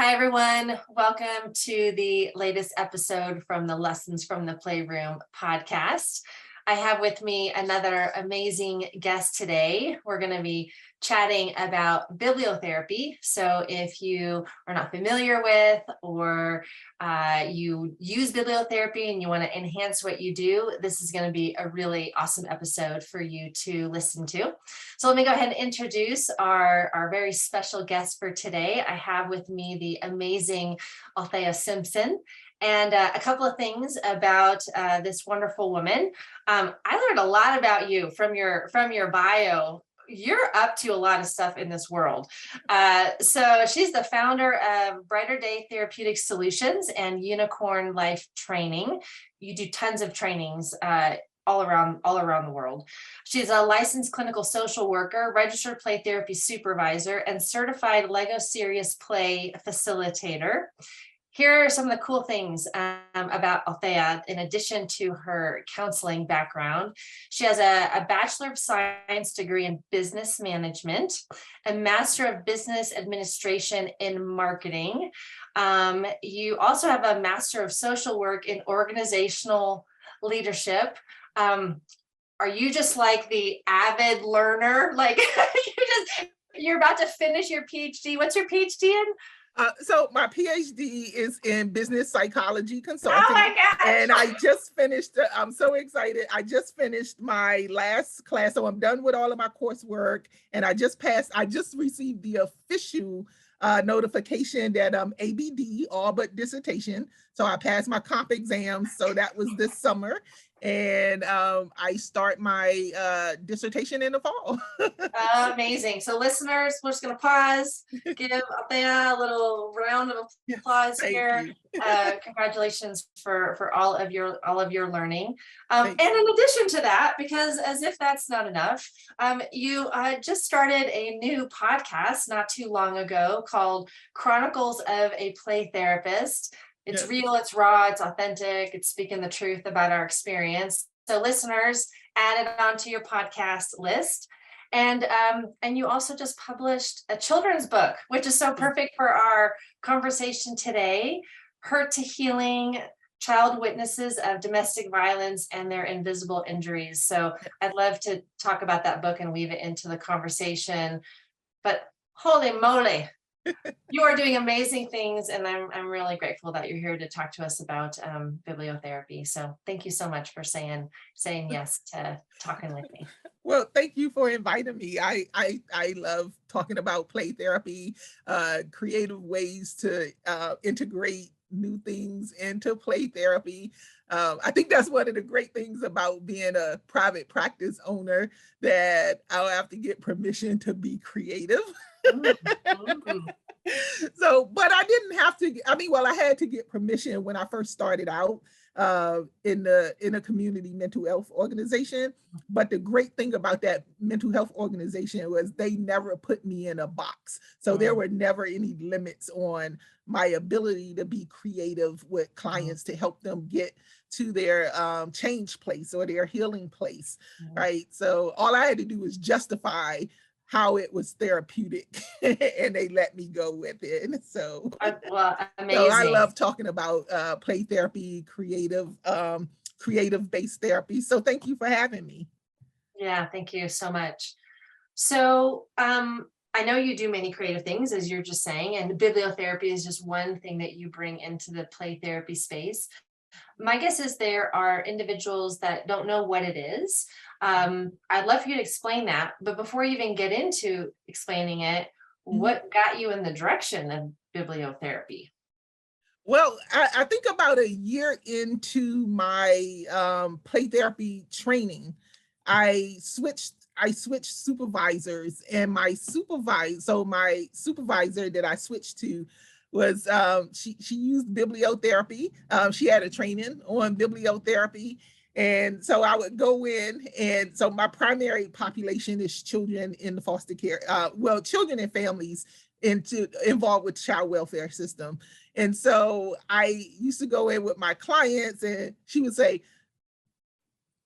Hi, everyone. Welcome to the latest episode from the Lessons from the Playroom podcast. I have with me another amazing guest today. We're going to be chatting about bibliotherapy. So if you are not familiar with or you use bibliotherapy and you want to enhance what you do, this is going to be a really awesome episode for you to listen to. So let me go ahead and introduce our very special guest for today. I have with me the amazing Althea Simpson. And a couple of things about this wonderful woman. I learned a lot about you from your bio. You're up to a lot of stuff in this world. So she's the founder of Brighter Day Therapeutic Solutions and Unicorn Life Training. You do tons of trainings all around the world. She's a licensed clinical social worker, registered play therapy supervisor, and certified Lego Serious Play facilitator. Here are some of the cool things about Althea. In addition to her counseling background, she has a Bachelor of Science degree in Business Management, a Master of Business Administration in Marketing. You also have a Master of Social Work in Organizational Leadership. Are you just like the avid learner? Like you're about to finish your PhD. What's your PhD in? So my PhD is in business psychology consulting. Oh my gosh. And I just finished, I'm so excited. I just finished my last class. So I'm done with all of my coursework and I just received the official notification that I'm ABD, all but dissertation. So I passed my comp exams. So that was this summer. And I start my dissertation in the fall. Amazing. So listeners, we're just going to pause, give Althea a little round of applause here. Congratulations for all of your learning. And in addition to that, because as if that's not enough, you just started a new podcast not too long ago called Chronicles of a Play Therapist. It's real, it's raw, it's authentic, it's speaking the truth about our experience. So listeners, add it onto your podcast list. And you also just published a children's book, which is so perfect for our conversation today, Hurt to Healing, Child Witnesses of Domestic Violence and Their Invisible Injuries. So I'd love to talk about that book and weave it into the conversation. But holy moly, you are doing amazing things, and I'm really grateful that you're here to talk to us about bibliotherapy. So thank you so much for saying yes to talking with me. Well, thank you for inviting me. I love talking about play therapy, creative ways to integrate new things into play therapy. I think that's one of the great things about being a private practice owner, that I'll have to get permission to be creative. So, but I didn't have to, I had to get permission when I first started out in a community mental health organization. But the great thing about that mental health organization was they never put me in a box. So there were never any limits on my ability to be creative with clients to help them get to their change place or their healing place, right? So all I had to do was justify how it was therapeutic and they let me go with it. And so, amazing. So I love talking about play therapy, creative based therapy. So thank you for having me. Yeah, thank you so much. So I know you do many creative things, as you're just saying, and bibliotherapy is just one thing that you bring into the play therapy space. My guess is there are individuals that don't know what it is. I'd love for you to explain that, but before you even get into explaining it, what got you in the direction of bibliotherapy? Well, I think about a year into my play therapy training, I switched supervisors, and my supervisor that I switched to was she used bibliotherapy. She had a training on bibliotherapy. And so I would go in, and so my primary population is children in the foster care, children and families involved with child welfare system. And so I used to go in with my clients, and she would say,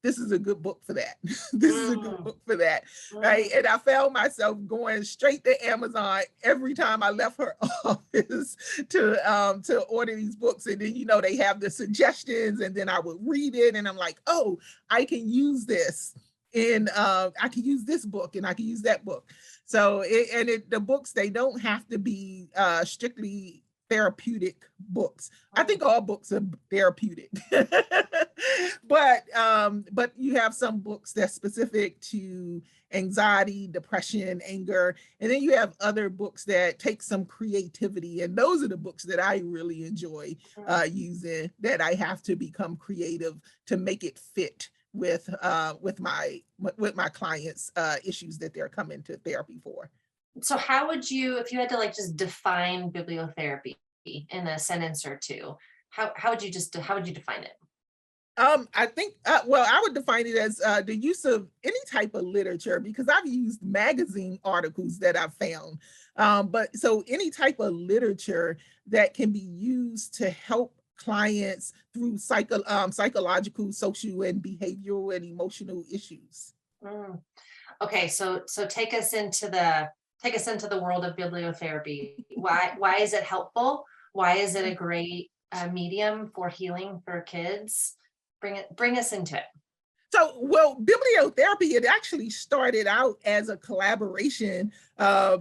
this is a good book for that. This is a good book for that, right? Mm. And I found myself going straight to Amazon every time I left her office to order these books. And then, they have the suggestions, and then I would read it, and I'm like, oh, I can use this I can use this book, and I can use that book. So the books, they don't have to be strictly therapeutic books. I think all books are therapeutic, but you have some books that's specific to anxiety, depression, anger, and then you have other books that take some creativity, and those are the books that I really enjoy using, that I have to become creative to make it fit with my clients' issues that they're coming to therapy for. So how would you, if you had to just define bibliotherapy in a sentence or two, how would you define it? I think, I would define it as the use of any type of literature, because I've used magazine articles that I've found. But so any type of literature that can be used to help clients through psychological, social, and behavioral and emotional issues. Okay, so take us into the world of bibliotherapy. Why is it helpful? Why is it a great medium for healing for kids? Bring us into it. So, bibliotherapy, it actually started out as a collaboration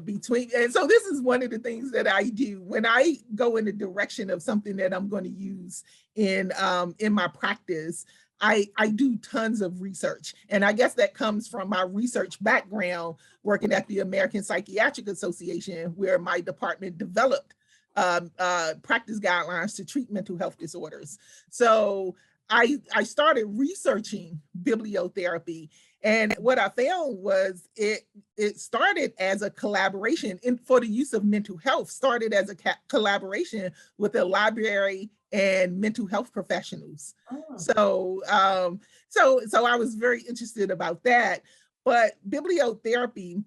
between, and so this is one of the things that I do when I go in the direction of something that I'm going to use in my practice. I do tons of research, and I guess that comes from my research background working at the American Psychiatric Association, where my department developed practice guidelines to treat mental health disorders. So I started researching bibliotherapy, and what I found was it started as a collaboration for the use of mental health, started as a collaboration with the library and mental health professionals. So I was very interested about that. But bibliotherapy,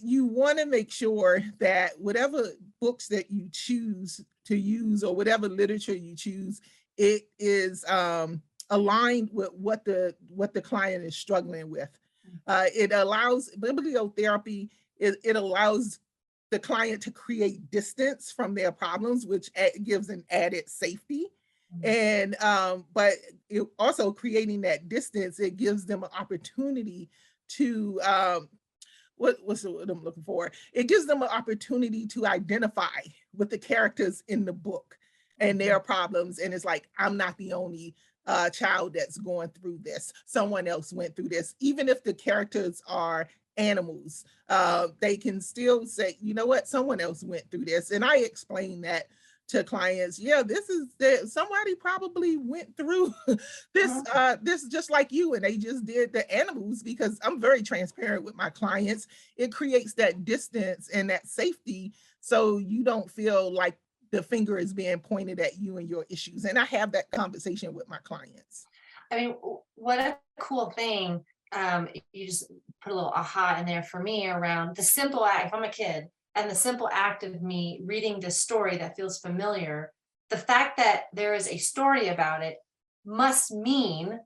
you want to make sure that whatever books that you choose to use, or whatever literature you choose, it is aligned with what the client is struggling with. It allows bibliotherapy. It allows the client to create distance from their problems, which gives an added safety. And but it also, creating that distance, it gives them an opportunity to what's the word I'm looking for? It gives them an opportunity to identify with the characters in the book and their problems. And it's like, I'm not the only child that's going through this. Someone else went through this. Even if the characters are animals, they can still say, you know what, someone else went through this. And I explain that to clients. Yeah, this is somebody probably went through this just like you, and they just did the animals. Because I'm very transparent with my clients. It creates that distance and that safety, so you don't feel like the finger is being pointed at you and your issues. And I have that conversation with my clients. I mean, what a cool thing. You just put a little aha in there for me around the simple act. If I'm a kid, and the simple act of me reading this story that feels familiar, the fact that there is a story about it must mean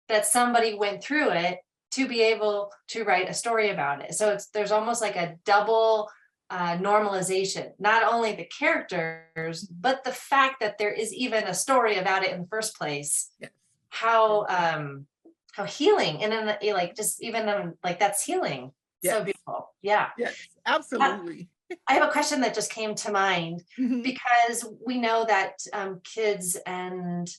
that somebody went through it to be able to write a story about it. So there's almost like a double normalization, not only the characters, but the fact that there is even a story about it in the first place. Yes. How healing, and then that's healing. Yes. So beautiful. Yeah. Yes, absolutely. I have a question that just came to mind, because we know that kids, and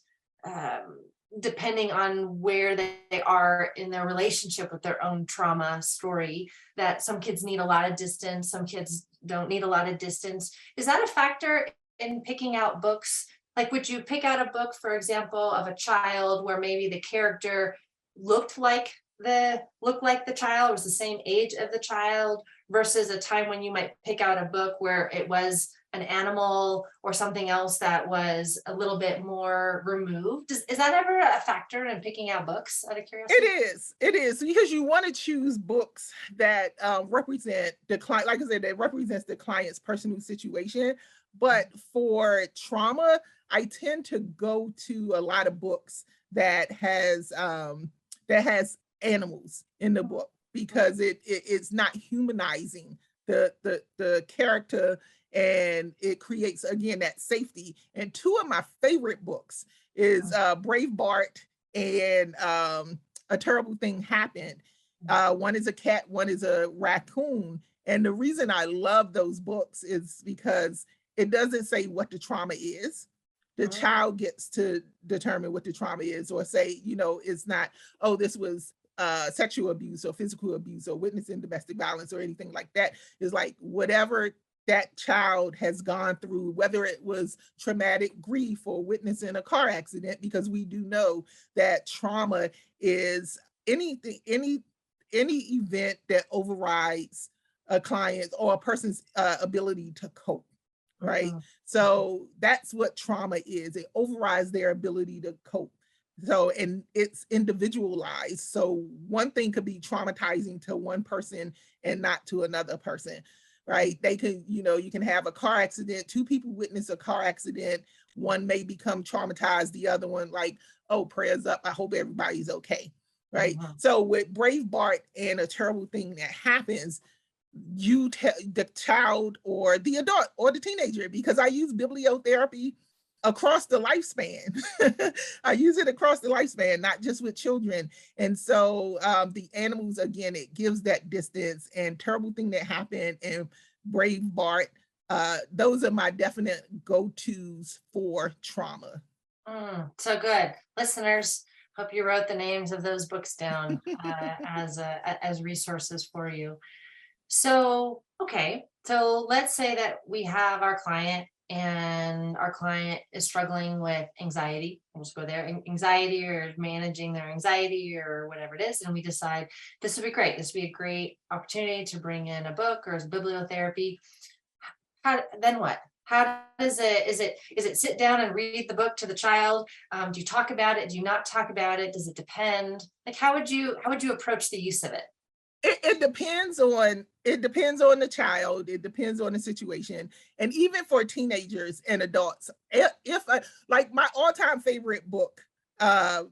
depending on where they are in their relationship with their own trauma story, that some kids need a lot of distance, some kids don't need a lot of distance. Is that a factor in picking out books? Like, would you pick out a book, for example, of a child where maybe the character looked like the child, was the same age of the child, versus a time when you might pick out a book where it was an animal or something else that was a little bit more removed? Is that ever a factor in picking out books, out of curiosity? It is, because you want to choose books that represent the client, like I said, that represents the client's personal situation. But for trauma, I tend to go to a lot of books that has that has animals in the book, because it's not humanizing the character, and it creates, again, that safety. And two of my favorite books is Brave Bart and A Terrible Thing Happened. One is a cat, one is a raccoon. And the reason I love those books is because it doesn't say what the trauma is. The child gets to determine what the trauma is, or say, it's not, oh, this was sexual abuse or physical abuse or witnessing domestic violence or anything like that. It's like whatever that child has gone through, whether it was traumatic grief or witnessing a car accident, because we do know that trauma is any event that overrides a client's or a person's ability to cope, right? So that's what trauma is. It overrides their ability to cope. So, and it's individualized. So one thing could be traumatizing to one person and not to another person, right? They could, you can have a car accident, two people witness a car accident, one may become traumatized, the other one like, oh, prayers up, I hope everybody's okay, right? So with Brave Bart and A Terrible Thing That Happens, you tell the child or the adult or the teenager, because I use bibliotherapy across the lifespan. I use it across the lifespan, not just with children. And so the animals, again, it gives that distance. And Terrible Thing That Happened and Brave Bart, those are my definite go-tos for trauma. So good. Listeners, hope you wrote the names of those books down as resources for you. So, okay. So let's say that we have our client and our client is struggling with anxiety. We'll just go there, anxiety, or managing their anxiety or whatever it is. And we decide this would be great. This would be a great opportunity to bring in a book or bibliotherapy. Then what? How does is it sit down and read the book to the child? Do you talk about it? Do you not talk about it? Does it depend? Like, how would you approach the use of it? It depends on the child. It depends on the situation. And even for teenagers and adults, if like my all-time favorite book, I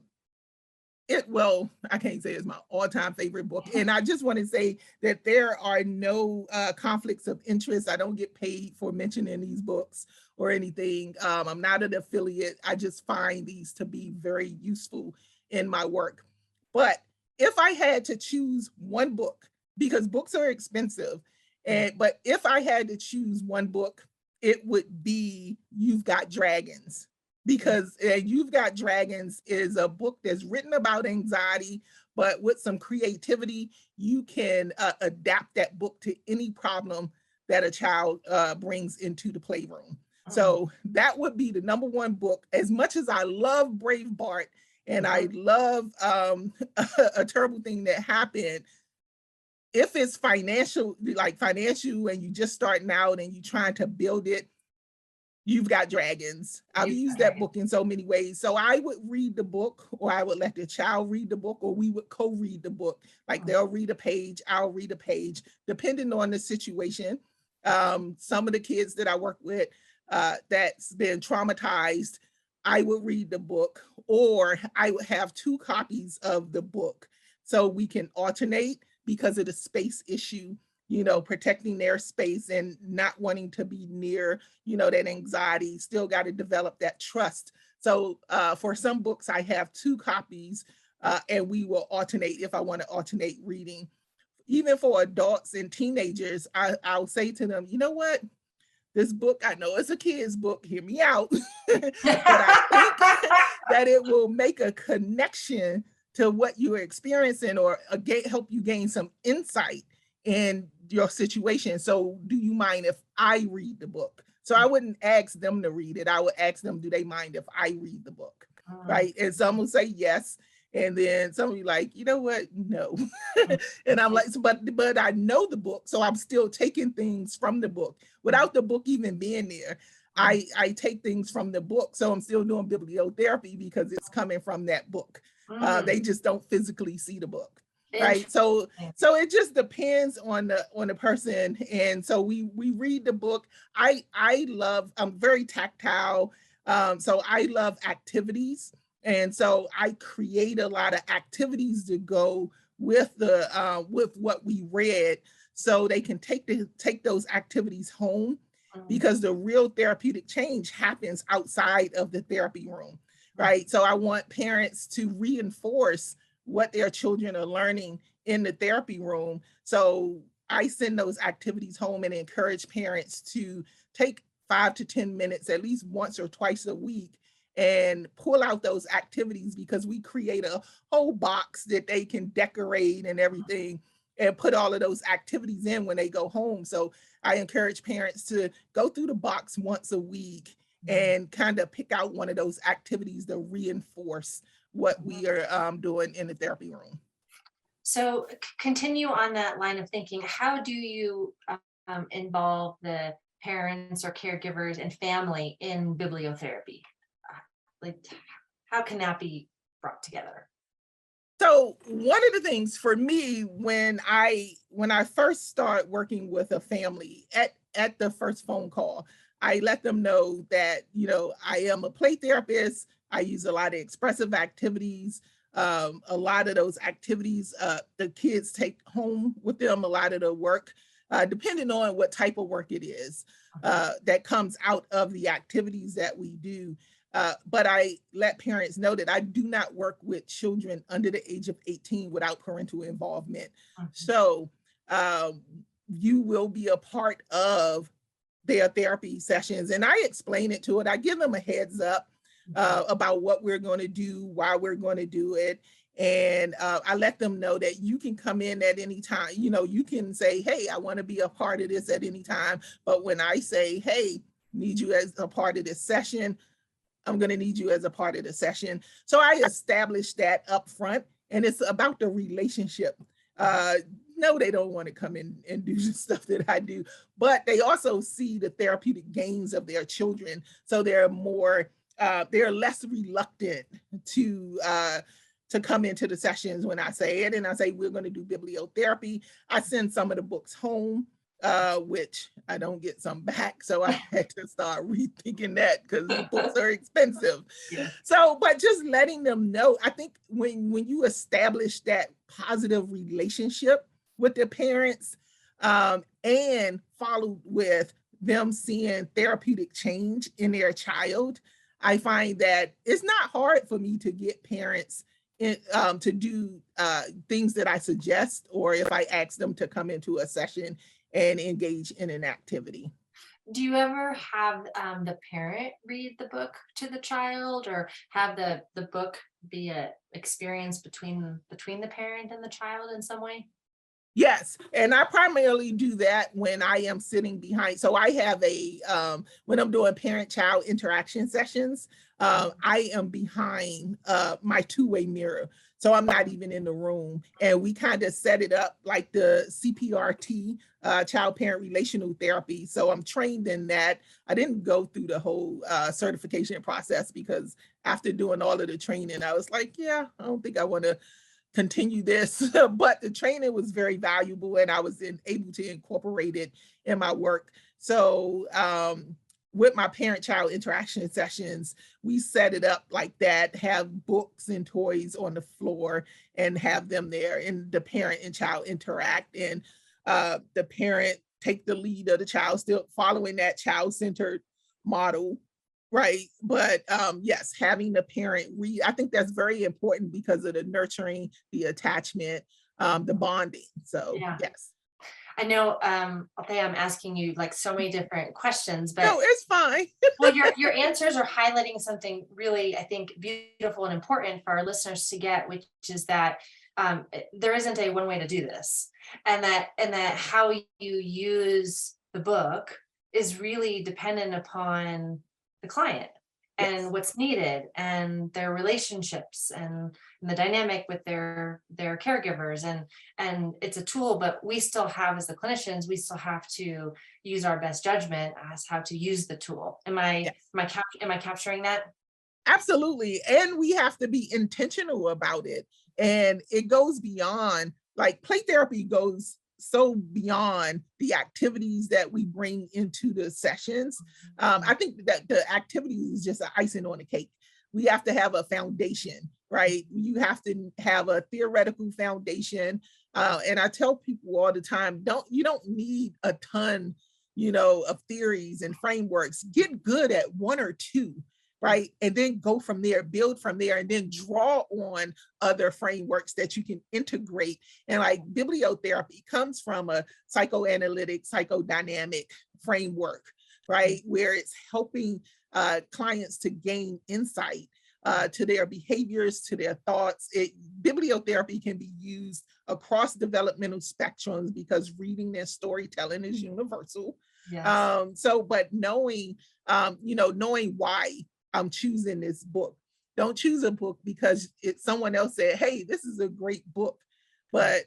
can't say it's my all-time favorite book. And I just want to say that there are no conflicts of interest. I don't get paid for mentioning these books or anything. I'm not an affiliate. I just find these to be very useful in my work. But if I had to choose one book, because books are expensive, but if I had to choose one book, it would be You've Got Dragons. Because You've Got Dragons is a book that's written about anxiety, but with some creativity, you can adapt that book to any problem that a child brings into the playroom. So that would be the number one book. As much as I love Brave Bart, and I love A Terrible Thing That Happened, if it's financial, and you just starting out and you're trying to build it, You've Got Dragons. I've used that book in so many ways. So I would read the book, or I would let the child read the book, or we would co-read the book. Like they'll read a page, I'll read a page, depending on the situation. Some of the kids that I work with that's been traumatized, I would read the book, or I would have two copies of the book so we can alternate because of the space issue, protecting their space and not wanting to be near, that anxiety. Still got to develop that trust. So for some books, I have two copies and we will alternate if I want to alternate reading. Even for adults and teenagers, I'll say to them, you know what? This book, I know it's a kid's book, hear me out, but I think that it will make a connection to what you're experiencing, or help you gain some insight in your situation. So do you mind if I read the book? So I wouldn't ask them to read it. I would ask them, do they mind if I read the book? Right? And some will say yes. And then some will be like, you know what? No. And I'm like, but I know the book. So I'm still taking things from the book without the book even being there. I take things from the book. So I'm still doing bibliotherapy because it's coming from that book. They just don't physically see the book. Right. So it just depends on the person. And so we read the book. I'm very tactile. So I love activities. And so I create a lot of activities to go with with what we read, so they can take those activities home, because the real therapeutic change happens outside of the therapy room, right? So I want parents to reinforce what their children are learning in the therapy room. So I send those activities home and encourage parents to take 5 to 10 minutes at least once or twice a week and pull out those activities, because we create a whole box that they can decorate and everything and put all of those activities in when they go home. So I encourage parents to go through the box once a week and kind of pick out one of those activities to reinforce what we are doing in the therapy room. So continue on that line of thinking. How do you involve the parents or caregivers and family in bibliotherapy? Like, how can that be brought together? So one of the things for me, when I first start working with a family, at the first phone call, I let them know that, I am a play therapist. I use a lot of expressive activities. A lot of those activities, the kids take home with them, a lot of the work, depending on what type of work it is, that comes out of the activities that we do. But I let parents know that I do not work with children under the age of 18 without parental involvement. So you will be a part of their therapy sessions. And I explain it to it. I give them a heads up about what we're going to do, why we're going to do it. And I let them know that you can come in at any time. You can say, hey, I want to be a part of this at any time. But when I say, hey, need you as a part of this session, I'm going to need you as a part of the session. So I established that up front, and it's about the relationship. No, they don't want to come in and do the stuff that I do, but they also see the therapeutic gains of their children. So they're less reluctant to come into the sessions when I say it. And I say, we're going to do bibliotherapy. I send some of the books home, which I don't get some back. So I had to start rethinking that, because the books are expensive. Yeah. So, but just letting them know, I think when you establish that positive relationship with the parents, and followed with them seeing therapeutic change in their child, I find that it's not hard for me to get parents to do things that I suggest, or if I ask them to come into a session and engage in an activity. Do you ever have the parent read the book to the child, or have the book be an experience between the parent and the child in some way? Yes, and I primarily do that when I am sitting behind. So I have when I'm doing parent-child interaction sessions, I am behind my two-way mirror. So I'm not even in the room. And we kind of set it up like the CPRT, child-parent relational therapy. So I'm trained in that. I didn't go through the whole certification process, because after doing all of the training, I was like, yeah, I don't think I want to continue this. But the training was very valuable, and I was able to incorporate it in my work. So with my parent-child interaction sessions, we set it up like that, have books and toys on the floor and have them there, and the parent and child interact, and the parent take the lead of the child, still following that child-centered model. Right. But yes, having the parent read, I think that's very important because of the nurturing, the attachment, the bonding. So yeah. Yes. I know, Althea, I'm asking you like so many different questions, but no, it's fine. Well, your answers are highlighting something really, I think, beautiful and important for our listeners to get, which is that there isn't a one way to do this, and that how you use the book is really dependent upon the client and yes. what's needed, and their relationships, and the dynamic with their caregivers, and it's a tool, but we still have, as the clinicians, we still have to use our best judgment as how to use the tool. Am I capturing that? Absolutely. And we have to be intentional about it. And it goes beyond, like, play therapy goes so beyond the activities that we bring into the sessions. I think that the activities is just an icing on the cake. we have to have a foundation, right? You have to have a theoretical foundation. And I tell people all the time, you don't need a ton, of theories and frameworks. Get good at one or two, right? And then go from there, build from there, and then draw on other frameworks that you can integrate. And like bibliotherapy comes from a psychoanalytic, psychodynamic framework, right? Where it's helping clients to gain insight to their behaviors, to their thoughts. Bibliotherapy can be used across developmental spectrums because reading and storytelling is universal. Yes. But knowing why I'm choosing this book. Don't choose a book because someone else said, hey, this is a great book, but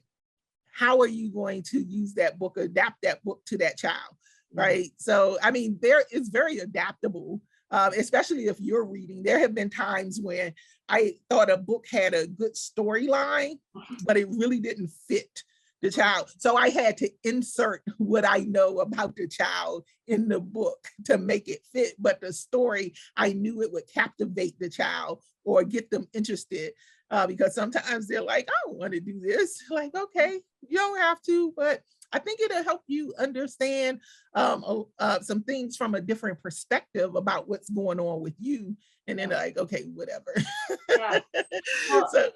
how are you going to use that book, adapt that book to that child, right? So, I mean, it's very adaptable, especially if you're reading. There have been times when I thought a book had a good storyline, but it really didn't fit the child. So I had to insert what I know about the child in the book to make it fit. But the story, I knew it would captivate the child or get them interested, because sometimes they're like, I don't want to do this. Like, okay, you don't have to, but I think it'll help you understand some things from a different perspective about what's going on with you. And then like, okay, whatever. Yeah. Well, so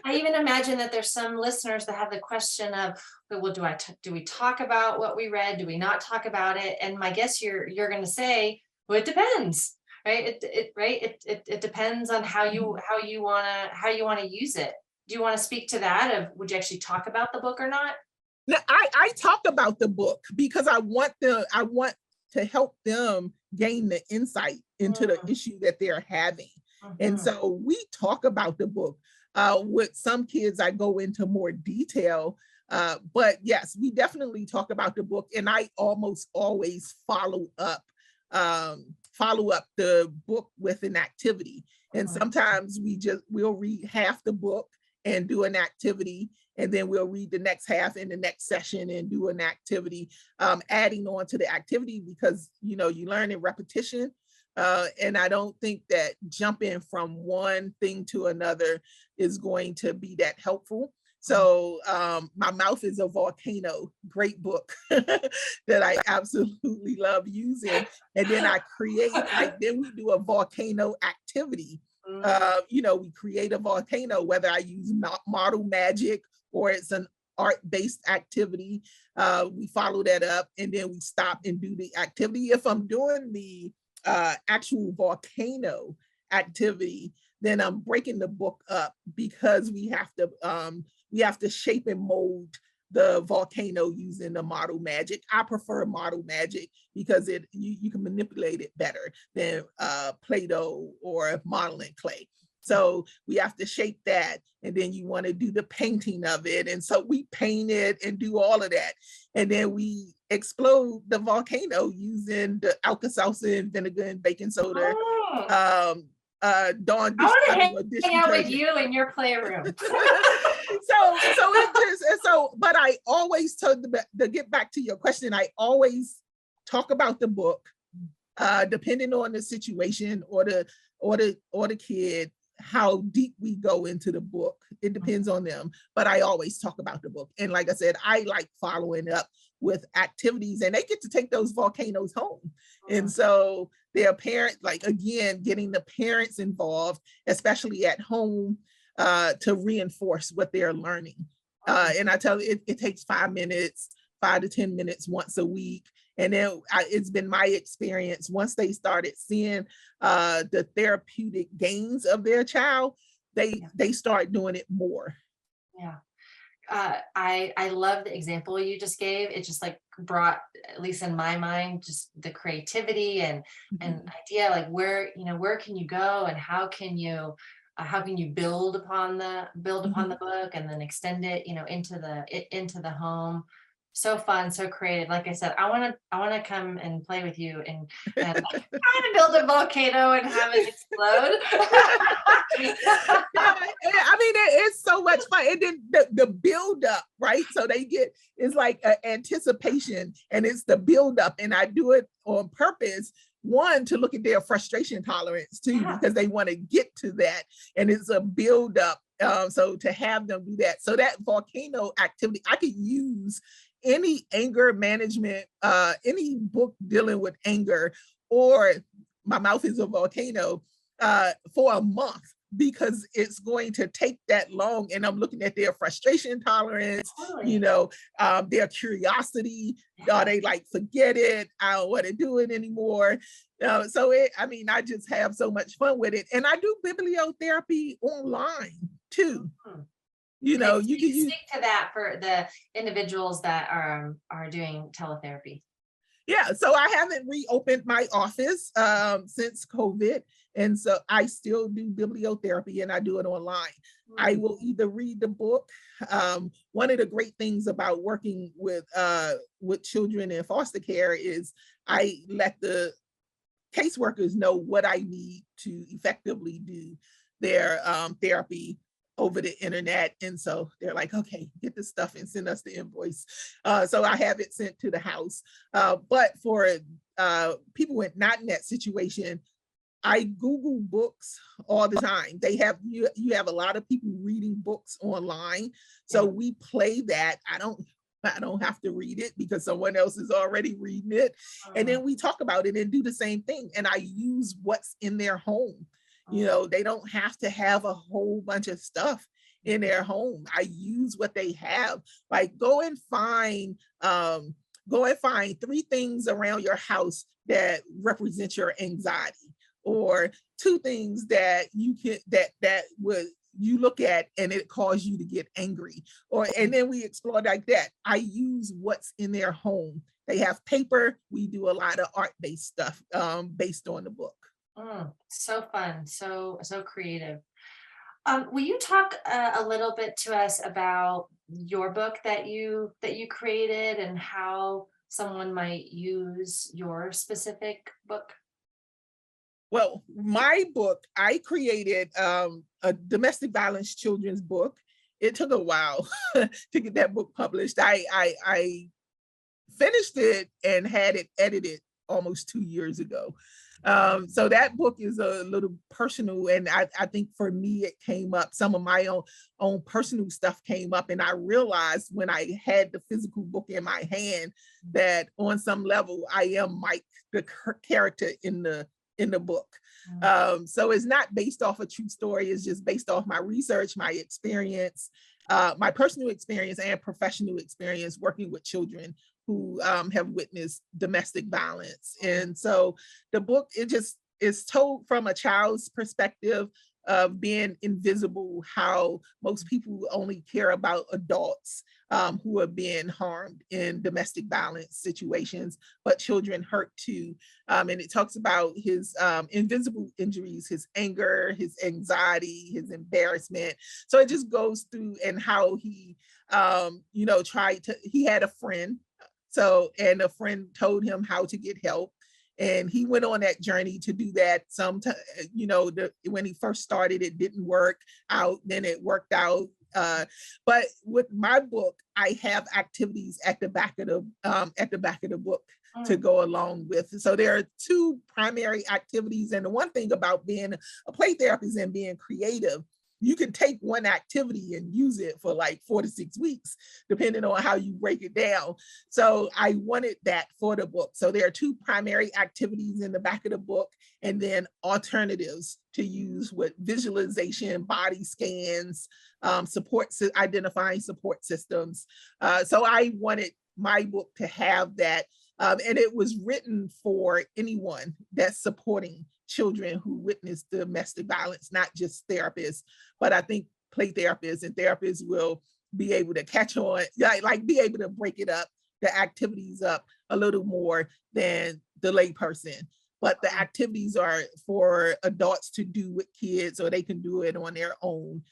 I even imagine that there's some listeners that have the question of, well, do we talk about what we read? Do we not talk about it? And my guess you're going to say, well, it depends, right? It depends on how you want to use it. Do you want to speak to that? Would you actually talk about the book or not? No, I talk about the book because I want to help them gain the insight into the issue that they're having. And so we talk about the book. With some kids, I go into more detail, but yes, we definitely talk about the book, and I almost always follow up the book with an activity. And sometimes we'll read half the book and do an activity, and then we'll read the next half in the next session and do an activity, adding on to the activity because, you learn in repetition. And I don't think that jumping from one thing to another is going to be that helpful. So My Mouth is a Volcano, great book that I absolutely love using. And then then we do a volcano activity. We create a volcano, whether I use model magic or it's an art-based activity. We follow that up and then we stop and do the activity. If I'm doing the actual volcano activity, then I'm breaking the book up because we have to shape and mold the volcano using the model magic. I prefer model magic because you can manipulate it better than Play-Doh or modeling clay. So we have to shape that, and then you want to do the painting of it. And so we paint it and do all of that. And then we explode the volcano using the Alka-Seltzer and vinegar and baking soda. Dawn, I want to hang out with you in your playroom. But I always to get back to your question, I always talk about the book, depending on the situation or the kid, how deep we go into the book. It depends on them, but I always talk about the book. And like I said, I like following up with activities, and they get to take those volcanoes home. And so their parents, getting the parents involved, especially at home, to reinforce what they're learning. And I tell you, it takes 5 to 10 minutes once a week. And then it's been my experience, once they started seeing the therapeutic gains of their child, they start doing it more. Yeah. I love the example you just gave. It just brought, at least in my mind, just the creativity and idea, where can you go and how can you build upon the book and then extend it, into the home. So fun, so creative. Like I said, I want to come and play with you and I want to build a volcano and have it explode. I mean, it's so much fun. And then the build up, right? So it's like an anticipation, and it's the build up. And I do it on purpose one, to look at their frustration tolerance too, Yeah. because they want to get to that, and it's a build up. So to have them do that, so that volcano activity, I could use any anger management, any book dealing with anger, or My Mouth is a Volcano, for a month, because it's going to take that long. And I'm looking at their frustration tolerance, Totally. their curiosity. Are they like, forget it, I don't want to do it anymore? I just have so much fun with it. And I do bibliotherapy online too. Mhm. You Okay, can use. speak to that for the individuals that are doing teletherapy. Yeah, so I haven't reopened my office since COVID. And so I still do bibliotherapy, and I do it online. I will either read the book. One of the great things about working with children in foster care is I let the caseworkers know what I need to effectively do their therapy over the internet. And so they're like, okay, get the stuff and send us the invoice. So I have it sent to the house. But for people not in that situation, I Google books all the time. You have a lot of people reading books online. So we play that. I don't have to read it because someone else is already reading it. And then we talk about it and do the same thing. And I use what's in their home. They don't have to have a whole bunch of stuff in their home. I use what they have. Like go and find 3 things around your house that represent your anxiety, or 2 things that you look at and it causes you to get angry, and then we explore like that. I use what's in their home. They have paper. We do a lot of art-based stuff based on the book. So fun, so creative. Will you talk a little bit to us about your book that you created and how someone might use your specific book? Well, my book, I created a domestic violence children's book. It took a while to get that book published. I finished it and had it edited almost 2 years ago. So that book is a little personal, and I think for me it came up. Some of my own personal stuff came up, and I realized when I had the physical book in my hand that on some level I am Mike, the character in the book. So it's not based off a true story. It's just based off my research, my experience, my personal experience and professional experience working with children who have witnessed domestic violence. And so the book, it just is told from a child's perspective of being invisible, how most people only care about adults who are being harmed in domestic violence situations, but children hurt too. And it talks about his invisible injuries, his anger, his anxiety, his embarrassment. So it just goes through and how he, he had a friend. And a friend told him how to get help. And he went on that journey to do that. Sometimes, when he first started, it didn't work out. Then it worked out. But with my book, I have activities at the back of the book to go along with. So there are 2 primary activities. And the one thing about being a play therapist and being creative, you can take one activity and use it for like 4 to 6 weeks, depending on how you break it down. So I wanted that for the book. So there are 2 primary activities in the back of the book, and then alternatives to use with visualization, body scans, identifying support systems. So I wanted my book to have that. And it was written for anyone that's supporting children who witness domestic violence, not just therapists, but I think play therapists and therapists will be able to catch on, like be able to break it up, the activities up a little more than the lay person. But the activities are for adults to do with kids, or they can do it on their own,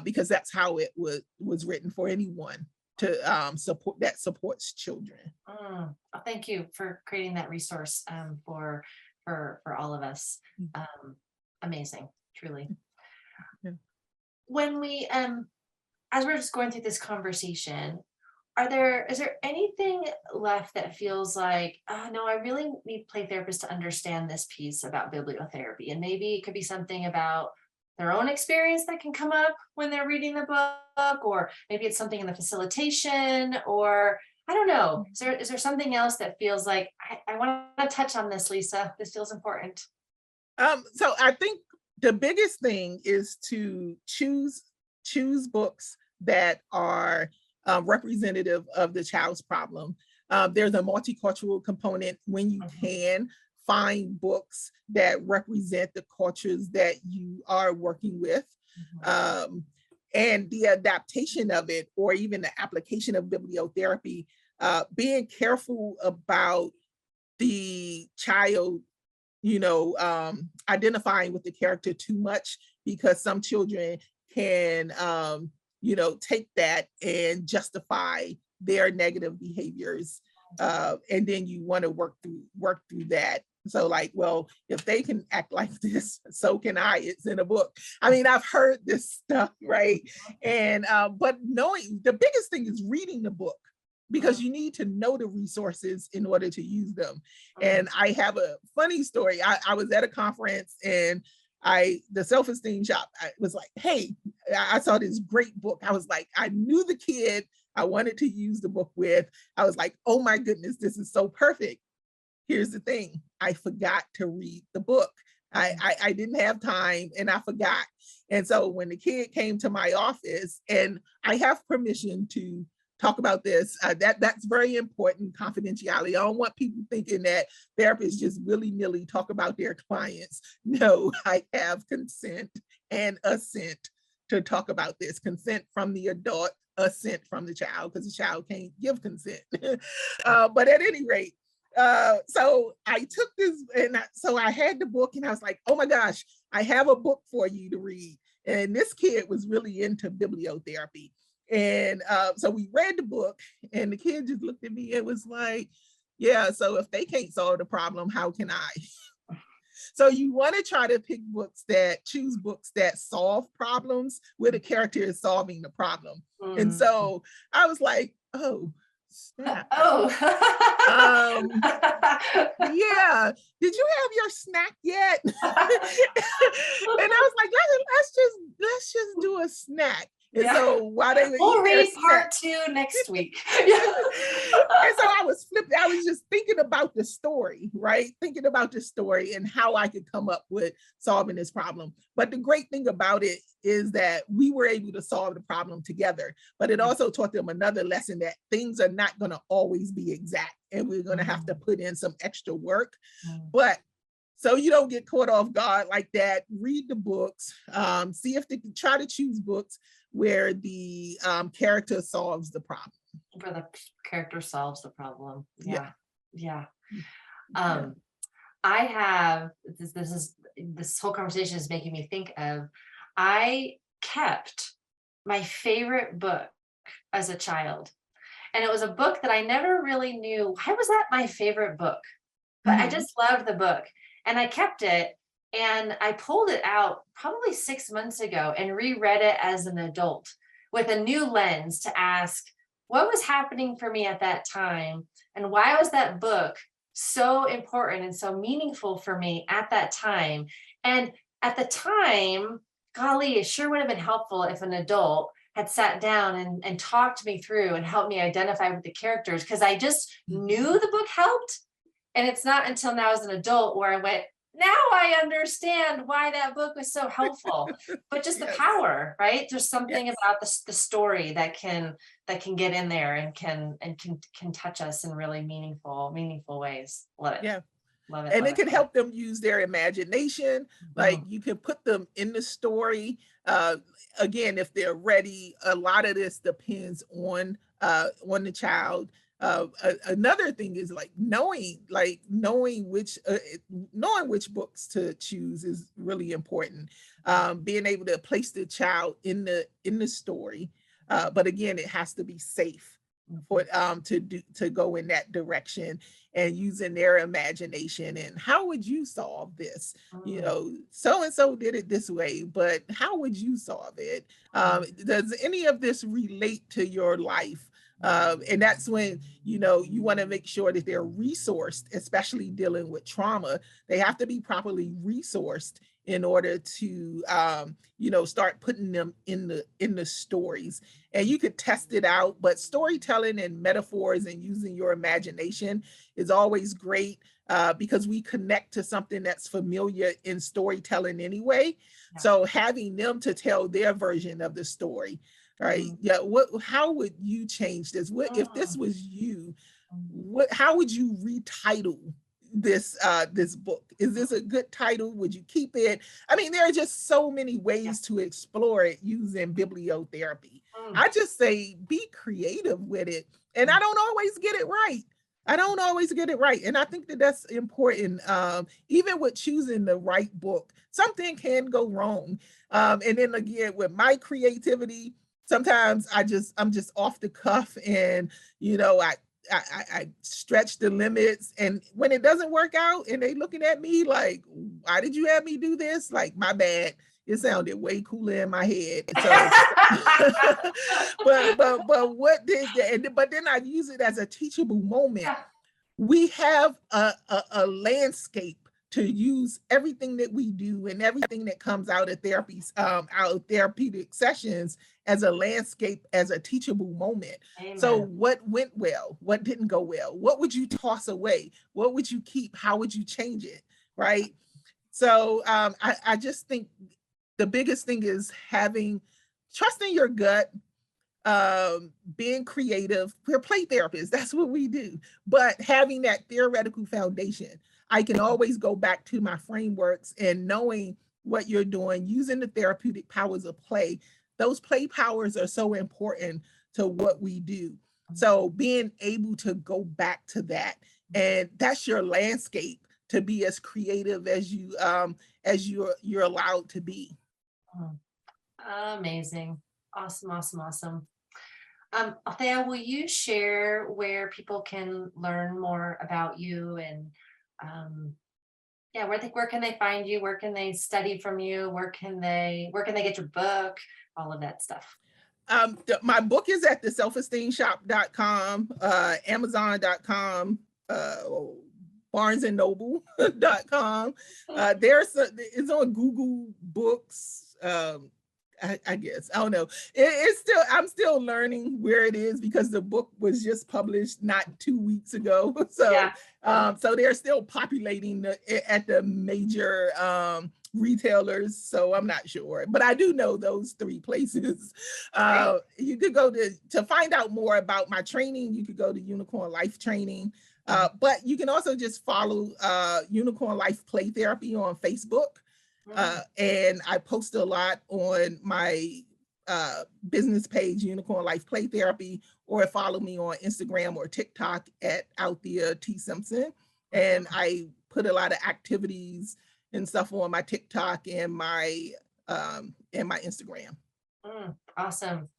because that's how it was written for anyone to support that supports children. Thank you for creating that resource for all of us. Amazing, truly. Yeah. When we as we're just going through this conversation, is there anything left that feels like, oh, no, I really need play therapists to understand this piece about bibliotherapy? And maybe it could be something about their own experience that can come up when they're reading the book, or maybe it's something in the facilitation, or I don't know. Is there something else that feels like I want to touch on this, Lisa? This feels important. So I think the biggest thing is to choose books that are representative of the child's problem. There's a multicultural component when you can find books that represent the cultures that you are working with. And the adaptation of it, or even the application of bibliotherapy, being careful about the child, identifying with the character too much, because some children can, take that and justify their negative behaviors. And then you want to work through that. So like, well, if they can act like this, so can I. It's in a book. I mean, I've heard this stuff, right? And but knowing, the biggest thing is reading the book, because you need to know the resources in order to use them. And I have a funny story. I was at a conference, and the self-esteem shop, I was like, hey, I saw this great book. I was like, I knew the kid I wanted to use the book with. I was like, oh my goodness, this is so perfect. Here's the thing, I forgot to read the book. I didn't have time, and I forgot. And so when the kid came to my office, and I have permission to talk about this, that's very important, confidentiality. I don't want people thinking that therapists just willy-nilly talk about their clients. No, I have consent and assent to talk about this. Consent from the adult, assent from the child, because the child can't give consent. But at any rate, so I took this, and so I had the book, and I was like, oh my gosh, I have a book for you to read. And this kid was really into bibliotherapy. And so we read the book, and the kid just looked at me and was like, yeah, so if they can't solve the problem, how can I? So you want to try to choose books that solve problems where the character is solving the problem. And so I was like, oh, snap. Yeah, did you have your snack yet? And I was like, let's just do a snack. And so while they were we'll read part 2 next week. And so I was just thinking about the story, right? Thinking about the story and how I could come up with solving this problem. But the great thing about it is that we were able to solve the problem together. But it also taught them another lesson, that things are not going to always be exact, and we're going to have to put in some extra work. But so you don't get caught off guard like that, read the books, see if they can try to choose books where the character solves the problem. Where the character solves the problem. Yeah. I have, this whole conversation is making me think of, I kept my favorite book as a child. And it was a book that I never really knew, why was that my favorite book? But I just loved the book, and I kept it. And I pulled it out probably 6 months ago and reread it as an adult with a new lens to ask, what was happening for me at that time? And why was that book so important and so meaningful for me at that time? And at the time, golly, it sure would have been helpful if an adult had sat down and talked me through and helped me identify with the characters, because I just knew the book helped. And it's not until now as an adult where I went, now I understand why that book was so helpful. But just the power, right? There's something about the story that can get in there and can touch us in really meaningful ways. Love it. Yeah. Love it. And it can help them use their imagination. Like you can put them in the story. Again, if they're ready, a lot of this depends on the child. Another thing is knowing which books to choose is really important. Being able to place the child in the story, but again, it has to be safe for to go in that direction, and using their imagination. And how would you solve this? So and so did it this way, but how would you solve it? Does any of this relate to your life? And that's when, you want to make sure that they're resourced, especially dealing with trauma. They have to be properly resourced in order to, start putting them in the stories. And you could test it out, but storytelling and metaphors and using your imagination is always great, because we connect to something that's familiar in storytelling anyway. Yeah. So having them to tell their version of the story, right? Mhm. Yeah. How would you change this? If this was you, Mhm. how would you retitle this book? Is this a good title? Would you keep it? I mean, there are just so many ways to explore it using bibliotherapy. Mm. I just say be creative with it. And I don't always get it right. I don't always get it right. And I think that that's important. Even with choosing the right book, something can go wrong. And then again, with my creativity, sometimes I'm just off the cuff, and I stretch the limits, and when it doesn't work out and they looking at me like, why did you have me do this? Like, my bad. It sounded way cooler in my head. So but what did that? But then I use it as a teachable moment. Yeah. We have a landscape to use everything that we do and everything that comes out of therapies, out of therapeutic sessions, as a landscape, as a teachable moment. So Amen. what went well? What didn't go well? What would you toss away? What would you keep? How would you change it? Right. So I just think the biggest thing is trusting your gut, being creative. We're play therapists, that's what we do. But having that theoretical foundation, I can always go back to my frameworks, and knowing what you're doing, using the therapeutic powers of play. Those play powers are so important to what we do. So being able to go back to that, and that's your landscape, to be as creative as you're allowed to be. Amazing. Awesome, awesome, awesome. Althea, will you share where people can learn more about you, and yeah, where can they find you? Where can they study from you? Where can they get your book? All of that stuff. My book is at the selfesteemshop.com, amazon.com, barnesandnoble.com. It's on Google Books. I guess, I don't know. I'm still learning where it is, because the book was just published not 2 weeks ago. So, Yeah. so they're still populating at the major retailers. So I'm not sure, but I do know those 3 places. You could go to find out more about my training. You could go to Unicorn Life Training. But you can also just follow Unicorn Life Play Therapy on Facebook. And I post a lot on my business page, Unicorn Life Play Therapy, or follow me on Instagram or TikTok at Althea Simpson. And I put a lot of activities and stuff on my TikTok and my Instagram. Awesome.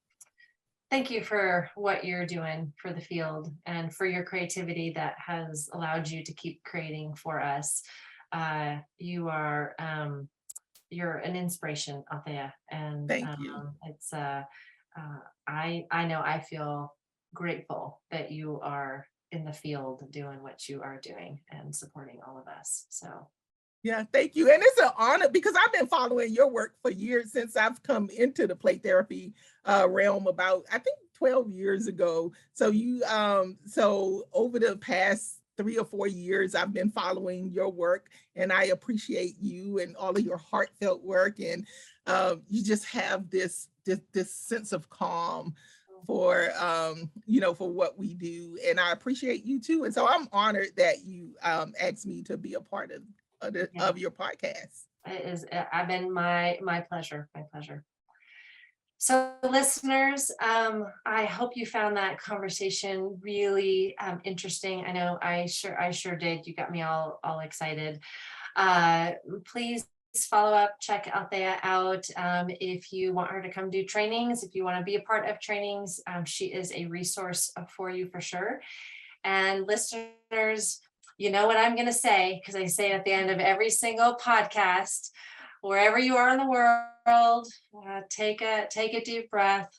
Thank you for what you're doing for the field, and for your creativity that has allowed you to keep creating for us. You're an inspiration, Althea, and Thank you. it's I know I feel grateful that you are in the field doing what you are doing and supporting all of us. So yeah, thank you. And it's an honor, because I've been following your work for years, since I've come into the play therapy realm about, I think, 12 years ago. So so over the past 3 or 4 years, I've been following your work, and I appreciate you and all of your heartfelt work. And you just have this sense of calm for for what we do, and I appreciate you too. And so I'm honored that you asked me to be a part of your podcast. I've been my pleasure, my pleasure. So listeners, I hope you found that conversation really interesting. I know I sure did. You got me all excited. Please follow up, check Althea out. If you want her to come do trainings, if you want to be a part of trainings, she is a resource for you for sure. And listeners, you know what I'm going to say, because I say it at the end of every single podcast. Wherever you are in the world, take a deep breath,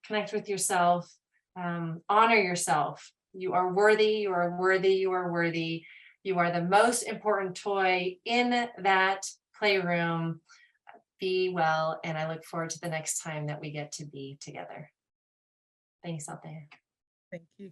connect with yourself, Honor yourself. You are worthy, you are worthy, you are worthy. You are the most important toy in that playroom. Be well, and I look forward to the next time that we get to be together. Thanks, Althea. Thank you.